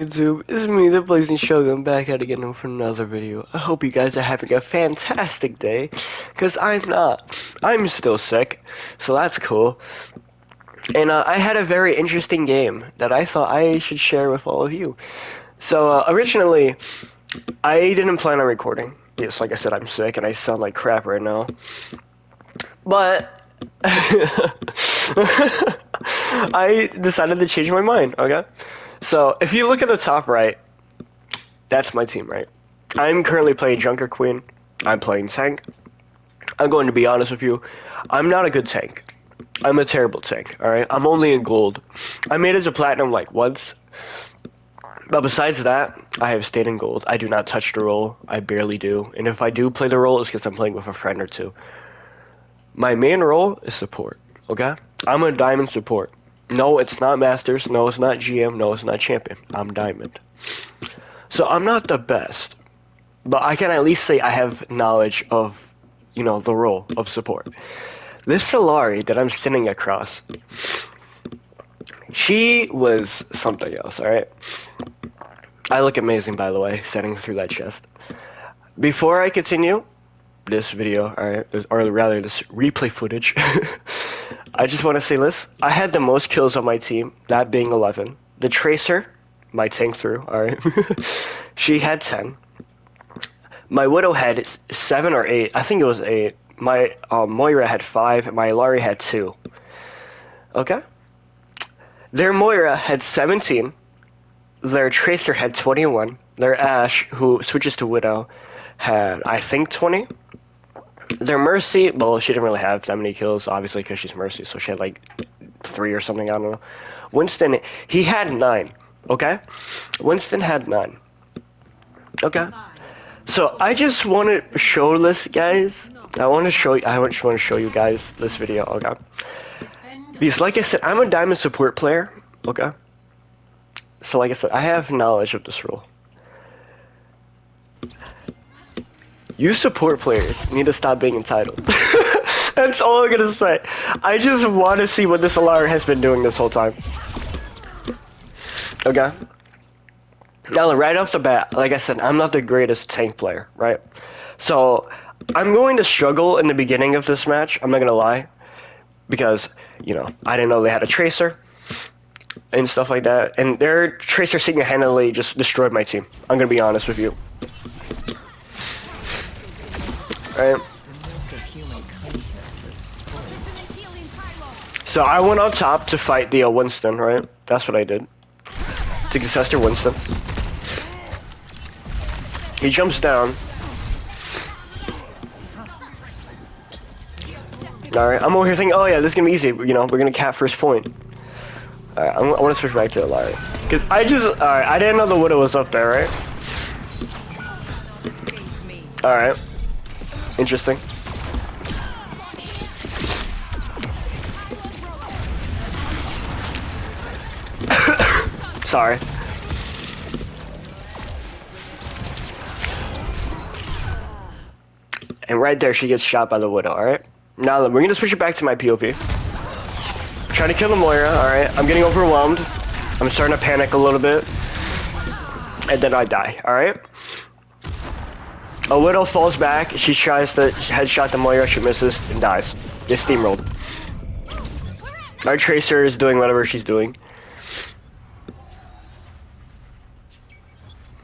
YouTube, it's me, the Blazing Shogun, back at it again for another video. I hope you guys are having a fantastic day, because I'm not. I'm still sick, so that's cool. And I had a very interesting game that I thought I should share with all of you. So originally, I didn't plan on recording. Yes, like I said, I'm sick and I sound like crap right now. But I decided to change my mind, okay? So, if you look at the top right, that's my team, right? I'm currently playing Junker Queen. I'm playing tank. I'm going to be honest with you. I'm not a good tank. I'm a terrible tank, alright? I'm only in gold. I made it to platinum like once. But besides that, I have stayed in gold. I do not touch the role. I barely do. And if I do play the role, it's because I'm playing with a friend or two. My main role is support, okay? I'm a diamond support. No, it's not Masters. No, it's not GM. No, it's not Champion. I'm Diamond. So I'm not the best, but I can at least say I have knowledge of, the role of support. This Solari that I'm sitting across, she was something else, alright? I look amazing, by the way, setting through that chest. Before I continue this video, alright, or rather this replay footage, I just want to say this. I had the most kills on my team, that being 11. The Tracer, my tank through, alright, she had 10. My Widow had 7 or 8. I think it was 8. My Moira had 5, and my Ilari had 2. Okay? Their Moira had 17. Their Tracer had 21. Their Ashe, who switches to Widow, had, I think, 20. Their Mercy, well, she didn't really have that many kills, obviously, because she's Mercy, so she had, like, 3 or something, I don't know. Winston, he had 9, okay? Winston had 9. Okay? So, I just want to show this, guys. I want to show you guys this video, okay? Because, like I said, I'm a diamond support player, okay? So, like I said, I have knowledge of this role. You support players need to stop being entitled. That's all I'm gonna say. I just want to see what this Alara has been doing this whole time. Okay? Now, right off the bat, like I said, I'm not the greatest tank player, right? So, I'm going to struggle in the beginning of this match, I'm not gonna lie. Because, I didn't know they had a Tracer and stuff like that. And their Tracer single-handedly just destroyed my team. I'm gonna be honest with you. Right? So I went on top to fight the Winston, right? That's what I did. To contest your Winston. He jumps down. Alright, I'm over here thinking, oh yeah, this is gonna be easy. We're gonna cap first point. Alright, I want to switch back to the Larry. Because alright, I didn't know the Widow was up there, right? Alright. Interesting. Sorry. And right there, she gets shot by the Widow, alright? Now, we're gonna switch it back to my POV. Trying to kill the Moira, alright? I'm getting overwhelmed. I'm starting to panic a little bit. And then I die, alright? A Widow falls back, she tries to headshot the Moira, she misses, and dies. It's steamrolled. Our Tracer is doing whatever she's doing.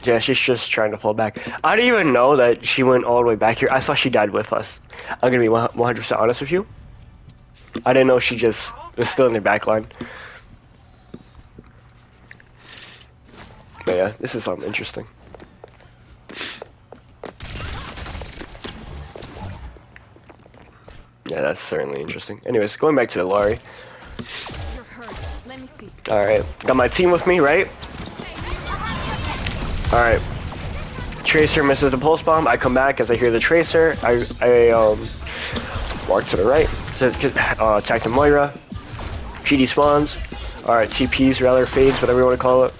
Yeah, she's just trying to fall back. I didn't even know that she went all the way back here. I thought she died with us. I'm gonna be 100% honest with you. I didn't know she just was still in the back line. But yeah, this is something interesting. Yeah, that's certainly interesting. Anyways, going back to the Lari. Alright, got my team with me, right? Alright. Tracer misses the pulse bomb. I come back as I hear the Tracer. I walk to the right to attack the Moira. She despawns. Alright, TPs, rather, fades, whatever you want to call it.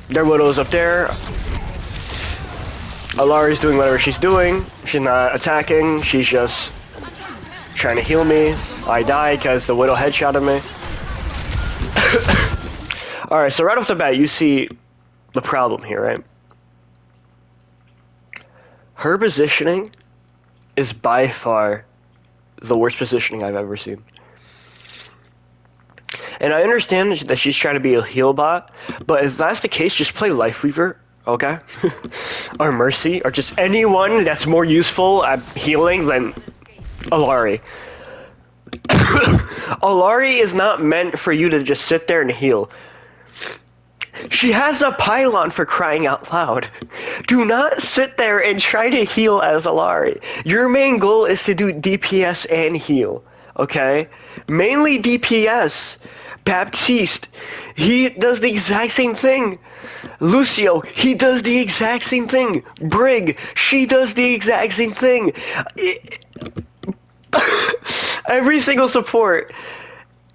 Their Widow's up there. Alari's doing whatever she's doing. She's not attacking. She's just trying to heal me. I die because the Widow headshotted me. Alright, so right off the bat, you see the problem here, right? Her positioning is by far the worst positioning I've ever seen. And I understand that she's trying to be a heal bot, but if that's the case, just play Lifeweaver, okay? Or Mercy, or just anyone that's more useful at healing than Alari. Alari is not meant for you to just sit there and heal. She has a pylon, for crying out loud. Do not sit there and try to heal as Alari. Your main goal is to do DPS and heal, okay? Mainly DPS. Baptiste, he does the exact same thing. Lucio, he does the exact same thing. Brig, she does the exact same thing. Every single support,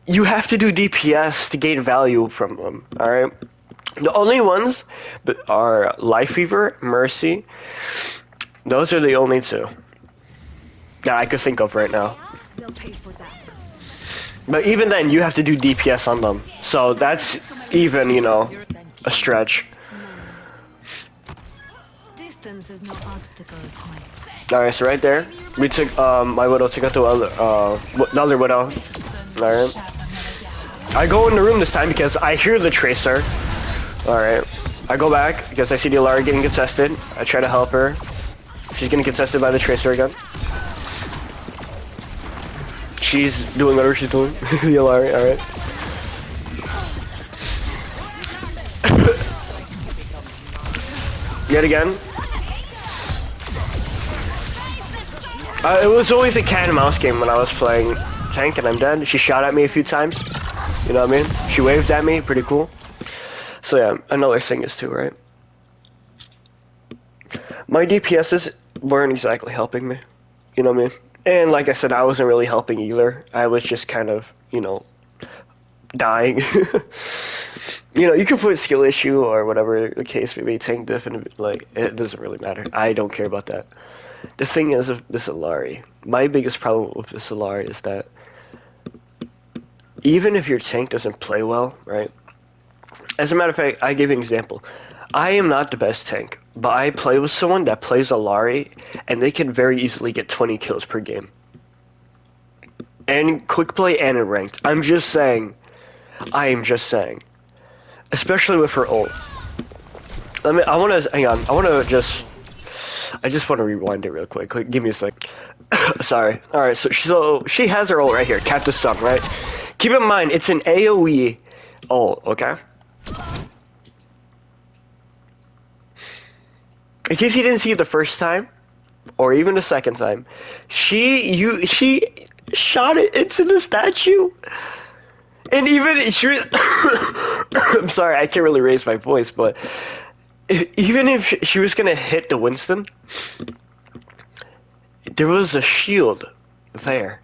you have to do DPS to gain value from them, alright? The only ones are Lifeweaver, Mercy. Those are the only two that I could think of right now. They'll pay for that. But even then, you have to do DPS on them. So that's even, you know, a stretch. Distance is no obstacle to my... Alright, so right there, we took, my Widow took out the other Widow. Alright. I go in the room this time because I hear the Tracer. Alright. I go back because I see the Alari getting contested. I try to help her. She's getting contested by the Tracer again. She's doing whatever she's doing. The Alari, alright. Yet again. It was always a cat and mouse game when I was playing tank and I'm dead. She shot at me a few times. You know what I mean? She waved at me, pretty cool. So yeah, another thing is too, right? My DPSs weren't exactly helping me. You know what I mean? And like I said, I wasn't really helping either. I was just kind of, you know, dying. You know, you can put skill issue or whatever the case may be, tank diff, and like, it doesn't really matter. I don't care about that. The thing is, of this Alari, my biggest problem with this Alari is that even if your tank doesn't play well, right? As a matter of fact, I give you an example. I am not the best tank, but I play with someone that plays Alari, and they can very easily get 20 kills per game. And quick play and in ranked. I'm just saying. I am just saying. Especially with her ult. I just want to rewind it real quick. Give me a sec. Sorry. Alright, so she has her ult right here. Cactus Sun, right? Keep in mind, it's an AoE ult, okay? In case you didn't see it the first time, or even the second time, she shot it into the statue. And even she I'm sorry, I can't really raise my voice, but even if she was gonna hit the Winston, there was a shield there.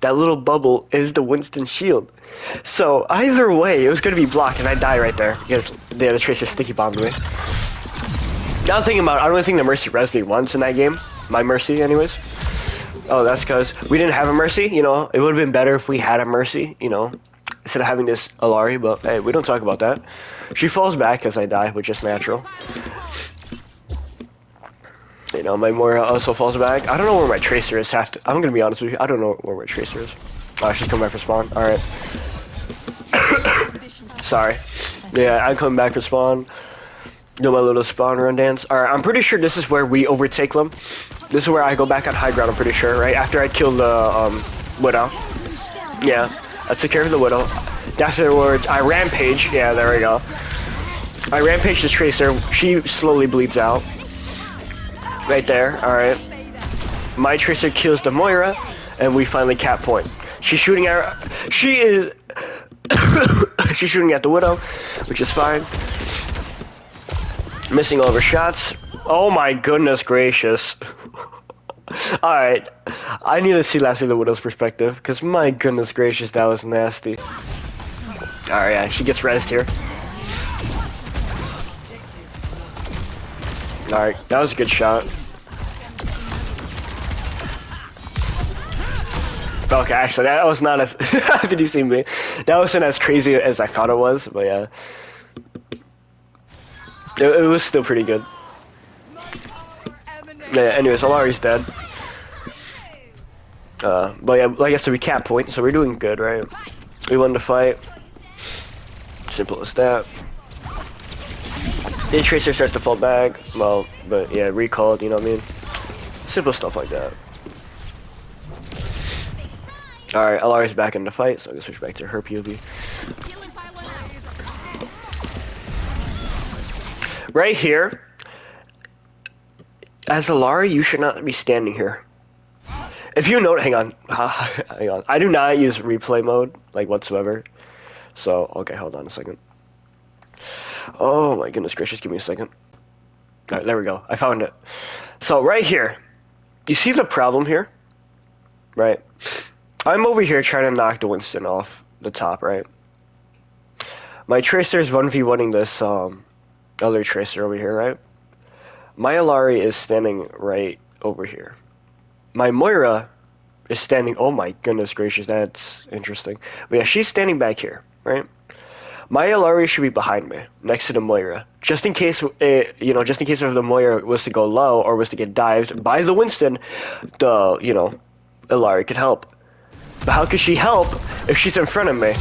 That little bubble is the Winston shield. So either way, it was gonna be blocked, and I die right there because the Tracer sticky bombed me. Now I'm thinking about it, I don't really think the Mercy rezzed me once in that game. My Mercy, anyways. Oh, that's because we didn't have a Mercy. You know, it would have been better if we had a Mercy. You know, instead of having this Alari. But hey, we don't talk about that. She falls back as I die, which is natural. You know, my Moira also falls back. I don't know where my Tracer is. I'm gonna be honest with you. I don't know where my Tracer is. Oh, she's coming back for spawn. All right. Sorry. Yeah, I'm coming back for spawn. Do my little spawn run dance. All right, I'm pretty sure this is where we overtake them. This is where I go back on high ground. I'm pretty sure, right after I kill the Widow. Yeah, I took care of the Widow. Afterwards, I rampage. Yeah, there we go. I rampage the Tracer. She slowly bleeds out. Right there. All right. My Tracer kills the Moira, and we finally cap point. She's shooting at. She is. She's shooting at the Widow, which is fine. Missing all of her shots. Oh my goodness gracious. Alright. I need to see lastly the Widow's perspective, because my goodness gracious, that was nasty. Alright, yeah, she gets rezzed here. Alright, that was a good shot. Okay, actually, that was not as... Did you see me? That wasn't as crazy as I thought it was, but yeah. It was still pretty good. Yeah, anyways, Alari's dead. But yeah, like I said, we cap point, so we're doing good, right? We won the fight. Simple as that. The Tracer starts to fall back. Well, but yeah, recalled, you know what I mean? Simple stuff like that. Alright, Alari's back in the fight, so I'm gonna switch back to her POV. Right here, as Alari, you should not be standing here. If you note, hang on, hang on. I do not use replay mode, like whatsoever. So, okay, hold on a second. Oh my goodness gracious, give me a second. Alright, there we go. I found it. So, right here, you see the problem here? Right? I'm over here trying to knock the Winston off the top, right? My Tracer's 1v1ing this other Tracer over here, right? My Alari is standing right over here. My Moira is standing... Oh my goodness gracious, that's interesting. But yeah, she's standing back here, right? My Alari should be behind me, next to the Moira. Just in case, just in case if the Moira was to go low or was to get dived by the Winston, the, Alari could help. But how could she help if she's in front of me?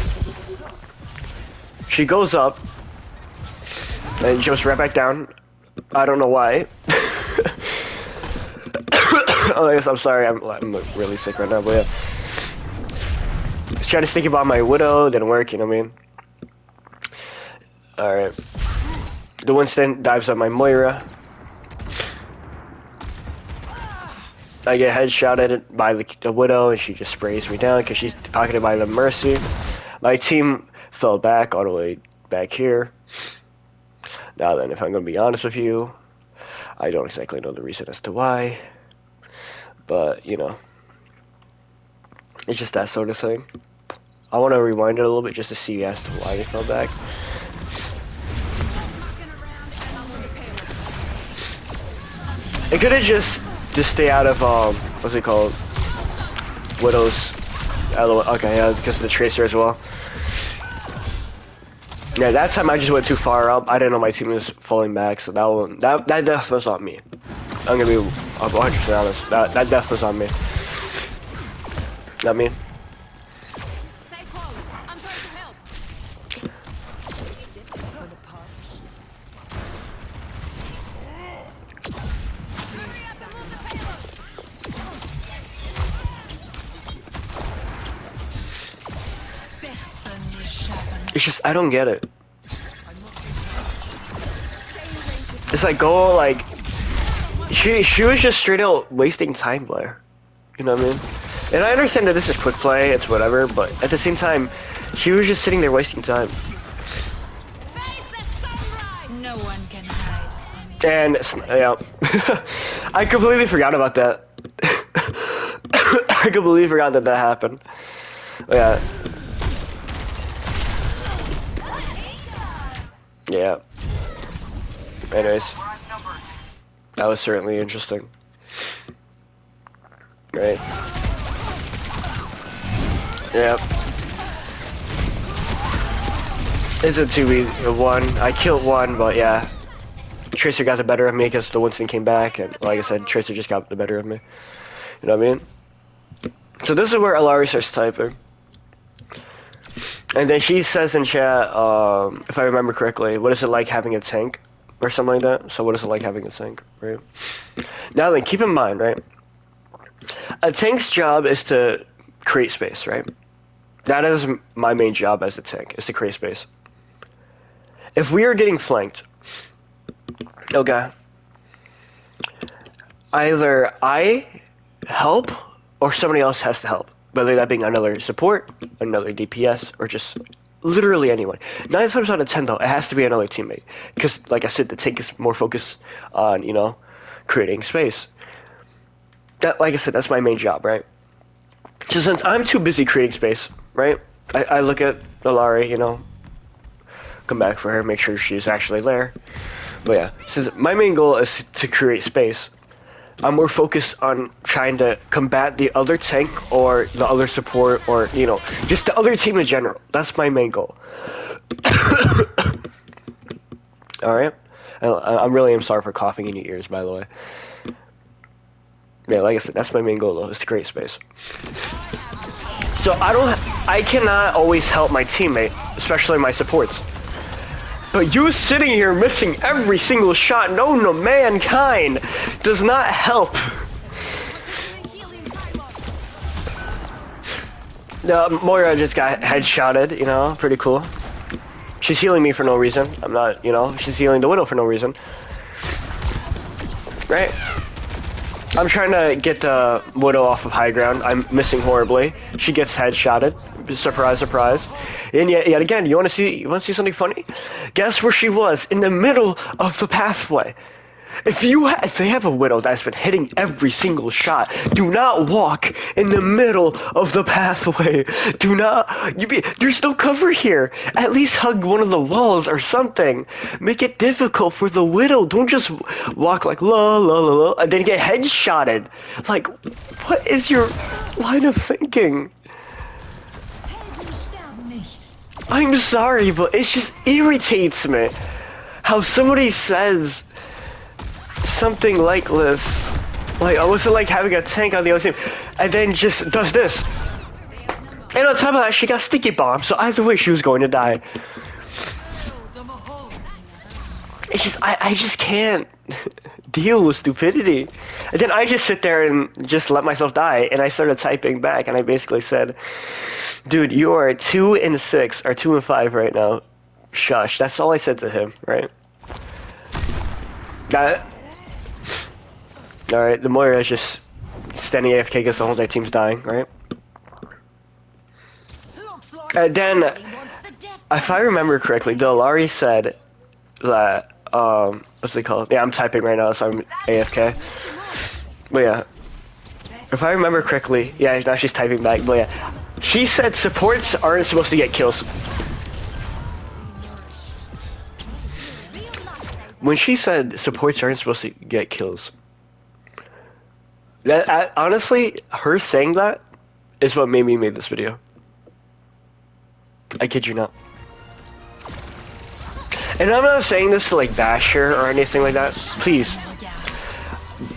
She goes up and jumps right back down. I don't know why. Oh, I guess I'm sorry. I'm really sick right now, but yeah. I was trying to think about my Widow, didn't work. You know what I mean? All right. The Winston dives on my Moira. I get headshotted by the Widow, and she just sprays me down because she's pocketed by the Mercy. My team fell back all the way back here. Now then, if I'm going to be honest with you, I don't exactly know the reason as to why. But, it's just that sort of thing. I want to rewind it a little bit just to see as to why they fell back. It could have just stay out of, what's it called? Widow's. Okay, yeah, because of the Tracer as well. Yeah, that time I just went too far up. I didn't know my team was falling back, so that death was on me. I'm gonna be 100% honest. That death was on me. Not me. Stay close. I'm trying to help. It's just, I don't get it. It's like, go, like, she was just straight out wasting time there. You know what I mean? And I understand that this is quick play, it's whatever, but at the same time, she was just sitting there wasting time. No one can hide. And, yeah. I completely forgot about that. I completely forgot that happened. Yeah. Yeah. Anyways. That was certainly interesting. Right. Yep. It's a 2v1. I killed one, but yeah. Tracer got the better of me because the Winston came back, and like I said, Tracer just got the better of me. You know what I mean? So this is where Alari starts typing. And then she says in chat, if I remember correctly, what is it like having a tank? Or something like that. So what is it like having a tank, right? Now then, keep in mind, right? A tank's job is to create space, right? That is my main job as a tank, is to create space. If we are getting flanked, okay, either I help or somebody else has to help. Whether that being another support, another DPS, or just literally anyone. 9 times out of 10 though, it has to be another teammate. Because, like I said, the tank is more focused on, creating space. That, like I said, that's my main job, right? So since I'm too busy creating space, right? I look at Alari, come back for her, make sure she's actually there. But yeah, since my main goal is to create space, I'm more focused on trying to combat the other tank or the other support or, you know, just the other team in general. That's my main goal. Alright? I'm really am sorry for coughing in your ears, by the way. Yeah, like I said, that's my main goal, though, is to create space. So I cannot always help my teammate, especially my supports. But you sitting here missing every single shot known to mankind does not help. Moira just got headshotted, you know, pretty cool. She's healing me for no reason. I'm not, you know, she's healing the Widow for no reason. Right? I'm trying to get the Widow off of high ground. I'm missing horribly. She gets headshotted. Surprise, surprise. And yet again, you want to see something funny? Guess where she was? In the middle of the pathway. If they have a Widow that's been hitting every single shot, do not walk in the middle of the pathway. Do not. There's no cover here. At least hug one of the walls or something. Make it difficult for the Widow. Don't just walk like la la la la and then get headshotted. Like, what is your line of thinking? I'm sorry, but it just irritates me how somebody says something like this, like, oh, what's it like having a tank on the other team, and then just does this. And on top of that, she got sticky bomb, so either way, she was going to die. It's just, I just can't deal with stupidity. And then I just sit there and just let myself die, and I started typing back, and I basically said, dude, you are 2 and 6, or 2 and 5 right now. Shush. That's all I said to him, right? Got it? Alright, the Moira is just standing AFK because the whole entire team's dying, right? And then, if I remember correctly, Dolari said that, what's it called? Yeah, I'm typing right now, so I'm AFK. But yeah, if I remember correctly, yeah, now she's typing back, but yeah. She said supports aren't supposed to get kills. When she said supports aren't supposed to get kills, that honestly, her saying that is what made me make this video. I kid you not. And I'm not saying this to like bash her or anything like that. Please,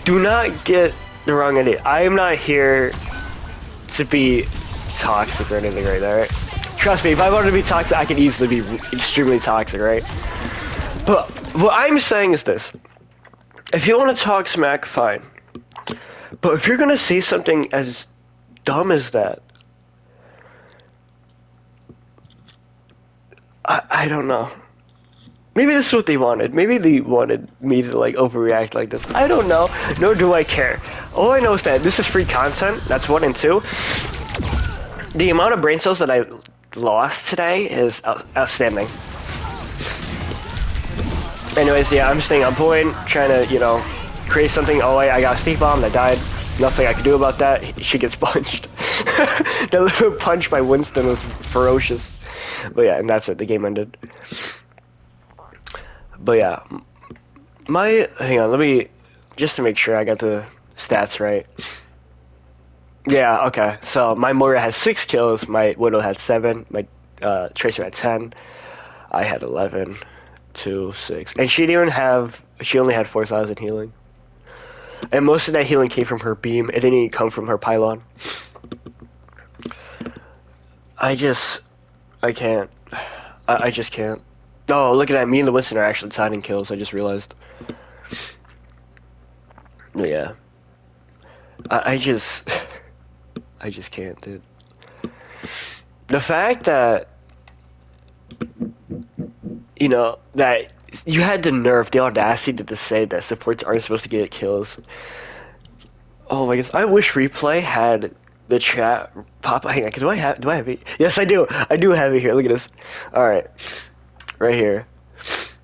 do not get the wrong idea. I am not here to be toxic or anything right there. Right? Trust me, if I wanted to be toxic, I could easily be extremely toxic, right? But what I'm saying is this. If you want to talk smack, fine. But if you're gonna say something as dumb as that, I don't know. Maybe this is what they wanted. Maybe they wanted me to like overreact like this. I don't know. Nor do I care. All I know is that this is free content. That's 1 and 2. The amount of brain cells that I lost today is outstanding. Anyways, yeah, I'm staying on point, trying to, you know, create something. Oh, I got a sneak bomb that died. Nothing I can do about that. She gets punched. That little punch by Winston was ferocious. But yeah, and that's it. The game ended. But yeah, hang on, let me, just to make sure I got the stats right. Yeah, okay, so my Moira had 6 kills, my Widow had 7, my Tracer had 10, I had 11, 2, 6, and she only had 4,000 healing. And most of that healing came from her beam, it didn't even come from her pylon. I can't. I just can't. Oh, look at that. Me and the Winston are actually tied in kills. I just realized. Yeah. I just can't, dude. The fact that, you know, that you had the nerve, the audacity to say that supports aren't supposed to get kills. Oh my goodness. I wish Replay had the chat pop. Hang on, do I have it? Yes, I do. I do have it here. Look at this. Alright. Right here.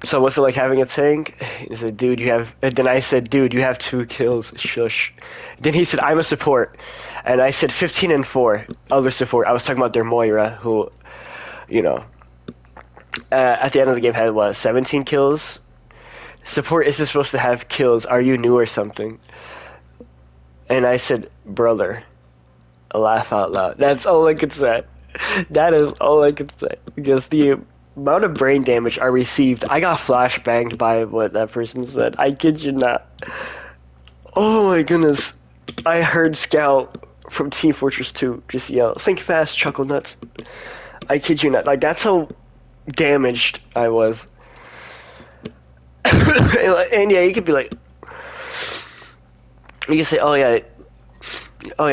So what's it like having a tank? He said, dude, you have... And then I said, dude, you have 2 kills. Shush. Then he said, I'm a support. And I said 15 and 4. Other support. I was talking about their Moira, who, you know, at the end of the game had, what, 17 kills? Support isn't supposed to have kills. Are you new or something? And I said, brother, laugh out loud. That's all I could say. That is all I could say. Because the amount of brain damage I received, I got flashbanged by what that person said. I kid you not. Oh my goodness. I heard Scout from Team Fortress 2 just yell, think fast, chuckle nuts. I kid you not. Like, that's how damaged I was. And yeah, you could be like, you can say, oh yeah,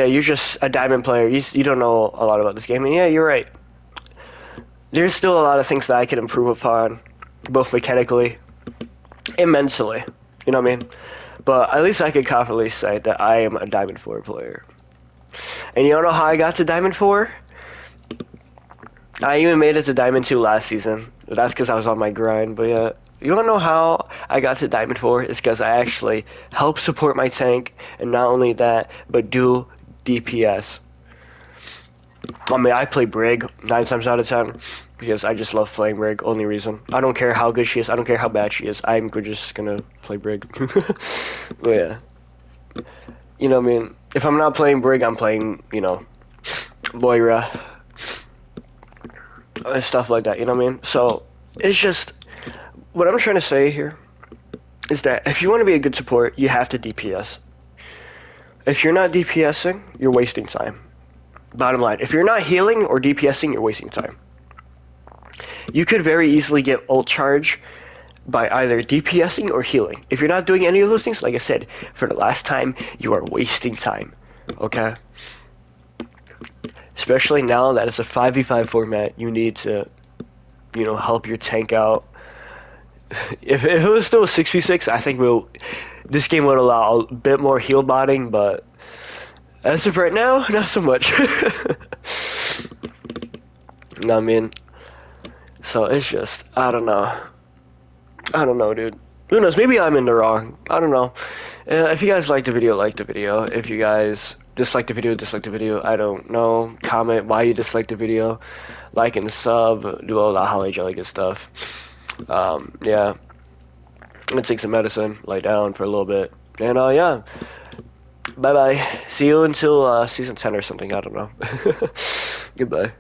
you're just a diamond player. You don't know a lot about this game. And yeah, you're right. There's still a lot of things that I could improve upon, both mechanically and mentally. You know what I mean? But at least I can confidently say that I am a Diamond 4 player. And you don't know how I got to Diamond 4? I even made it to Diamond 2 last season. That's because I was on my grind. But yeah, you don't know how I got to Diamond 4? It's because I actually help support my tank, and not only that, but do DPS. I mean, I play Brig 9 times out of 10 because I just love playing Brig. Only reason. I don't care how good she is. I don't care how bad she is. I'm just gonna play Brig. But yeah, you know what I mean. If I'm not playing Brig, I'm playing, Moira, stuff like that. You know what I mean. So it's just what I'm trying to say here is that if you want to be a good support, you have to DPS. If you're not DPSing, you're wasting time. Bottom line, if you're not healing or DPSing, you're wasting time. You could very easily get ult charge by either DPSing or healing. If you're not doing any of those things, like I said, for the last time, you are wasting time. Okay? Especially now that it's a 5v5 format, you need to, help your tank out. If it was still a 6v6, I think this game would allow a bit more heal botting, but as of right now, not so much. You know what I mean? So it's just, I don't know. I don't know, dude. Who knows? Maybe I'm in the wrong. I don't know. If you guys liked the video, like the video. If you guys dislike the video, dislike the video. I don't know. Comment why you dislike the video. Like and sub. Do all that holly jolly good stuff. Yeah. I'm gonna take some medicine. Lie down for a little bit. And yeah. Bye bye. See you until season 10 or something. I don't know. Goodbye.